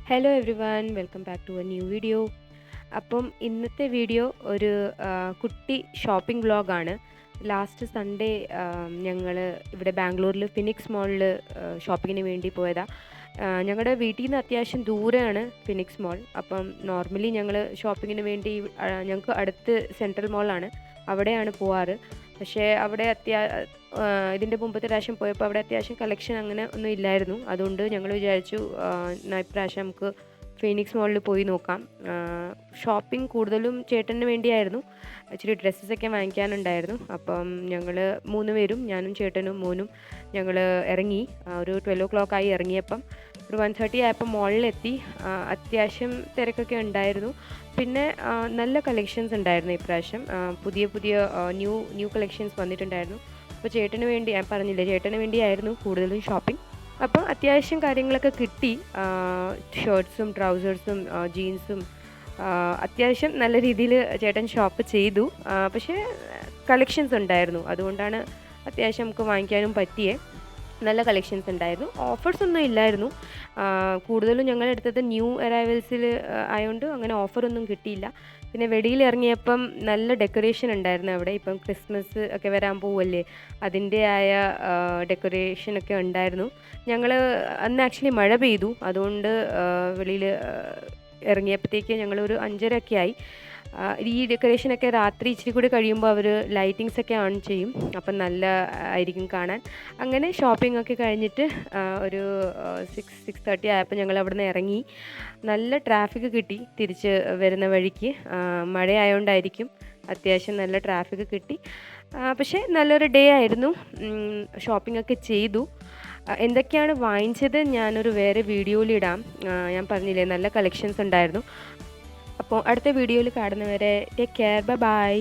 Hello everyone welcome back to a new video. അപ്പം ഇന്നത്തെ video ഒരു കുട്ടി ഷോപ്പിംഗ് വ്ളോഗാണ്. ലാസ്റ്റ് സൺഡേ ഞങ്ങൾ ഇവിടെ ബാംഗ്ലൂരിൽ ഫിനിക്സ് മോളിൽ ഷോപ്പിങ്ങിന് വേണ്ടി പോയതാണ്. ഞങ്ങളുടെ വീട്ടിൽ നിന്ന് അത്യാവശ്യം ദൂരെയാണ് ഫിനിക്സ് മോൾ. അപ്പം നോർമലി ഞങ്ങൾ ഷോപ്പിങ്ങിന് വേണ്ടി ഞങ്ങൾക്ക് അടുത്ത് സെൻട്രൽ മോളാണ്, അവിടെയാണ് പോവാറ്. പക്ഷേ അവിടെ ഇതിൻ്റെ മുമ്പത്തെ പ്രാവശ്യം പോയപ്പോൾ അവിടെ അത്യാവശ്യം കളക്ഷൻ അങ്ങനെ ഒന്നും ഇല്ലായിരുന്നു. അതുകൊണ്ട് ഞങ്ങൾ വിചാരിച്ചു ഇപ്രാവശ്യം നമുക്ക് ഫീനിക്സ് മോളിൽ പോയി നോക്കാം. ഷോപ്പിംഗ് കൂടുതലും ചേട്ടന് വേണ്ടിയായിരുന്നു. ഇച്ചിരി ഡ്രസ്സസൊക്കെ വാങ്ങിക്കാനുണ്ടായിരുന്നു. അപ്പം ഞങ്ങൾ 3 പേരും, ഞാനും ചേട്ടനും മോനും, ഞങ്ങൾ ഇറങ്ങി. ഒരു 12 o'clock ആയി ഇറങ്ങിയപ്പം. ഒരു 1:30 ആയപ്പോൾ മോളിലെത്തി. അത്യാവശ്യം തിരക്കൊക്കെ ഉണ്ടായിരുന്നു. പിന്നെ നല്ല കളക്ഷൻസ് ഉണ്ടായിരുന്നു ഇപ്രാവശ്യം. പുതിയ ന്യൂ കളക്ഷൻസ് വന്നിട്ടുണ്ടായിരുന്നു. അപ്പോൾ ചേട്ടന് വേണ്ടി, ഞാൻ പറഞ്ഞില്ലേ, ചേട്ടന് വേണ്ടിയായിരുന്നു കൂടുതലും ഷോപ്പിംഗ്. അപ്പോൾ അത്യാവശ്യം കാര്യങ്ങളൊക്കെ കിട്ടി. ഷർട്ട്സും ട്രൗസേഴ്സും ജീൻസും അത്യാവശ്യം നല്ല രീതിയിൽ ചേട്ടൻ ഷോപ്പ് ചെയ്തു. പക്ഷേ കളക്ഷൻസ് ഉണ്ടായിരുന്നു, അതുകൊണ്ടാണ് അത്യാവശ്യം നമുക്ക് വാങ്ങിക്കാനും പറ്റിയേ. നല്ല കളക്ഷൻസ് ഉണ്ടായിരുന്നു. ഓഫേഴ്സ് ഒന്നും ഇല്ലായിരുന്നു. കൂടുതലും ഞങ്ങളെടുത്തത് ന്യൂ അറൈവൽസിൽ ആയതുകൊണ്ട് അങ്ങനെ ഓഫറൊന്നും കിട്ടിയില്ല. പിന്നെ വെളിയിൽ ഇറങ്ങിയപ്പം നല്ല ഡെക്കറേഷൻ ഉണ്ടായിരുന്നു അവിടെ. ഇപ്പം ക്രിസ്മസ് ഒക്കെ വരാൻ പോവല്ലേ, അതിൻ്റെ ആയ ഡെക്കറേഷനൊക്കെ ഉണ്ടായിരുന്നു. ഞങ്ങൾ അന്ന് ആക്ച്വലി മഴ പെയ്തു, അതുകൊണ്ട് വെളിയിൽ ഇറങ്ങിയപ്പോഴത്തേക്ക് ഞങ്ങളൊരു 5:30 ഒക്കെ ആയി. ഈ ഡെക്കറേഷനൊക്കെ രാത്രി ഇച്ചിരി കൂടി കഴിയുമ്പോൾ അവർ ലൈറ്റിങ്സൊക്കെ ഓൺ ചെയ്യും, അപ്പം നല്ല ആയിരിക്കും കാണാൻ. അങ്ങനെ ഷോപ്പിംഗ് ഒക്കെ കഴിഞ്ഞിട്ട് ഒരു 6:30 ആയപ്പോൾ ഞങ്ങൾ അവിടെ നിന്ന് ഇറങ്ങി. നല്ല ട്രാഫിക് കിട്ടി തിരിച്ച് വരുന്ന വഴിക്ക്. മഴയായതുകൊണ്ടായിരിക്കും അത്യാവശ്യം നല്ല ട്രാഫിക് കിട്ടി. പക്ഷേ നല്ലൊരു ഡേ ആയിരുന്നു. ഷോപ്പിംഗ് ഒക്കെ ചെയ്തു. എന്തൊക്കെയാണ് വാങ്ങിച്ചത് ഞാനൊരു വേറെ വീഡിയോയിലിടാം. ഞാൻ പറഞ്ഞില്ലേ, നല്ല കളക്ഷൻസ് ഉണ്ടായിരുന്നു. അപ്പോൾ അടുത്ത വീഡിയോയിൽ കാണുന്നവരെ ടേക്ക് കെയർ, ബൈ ബൈ.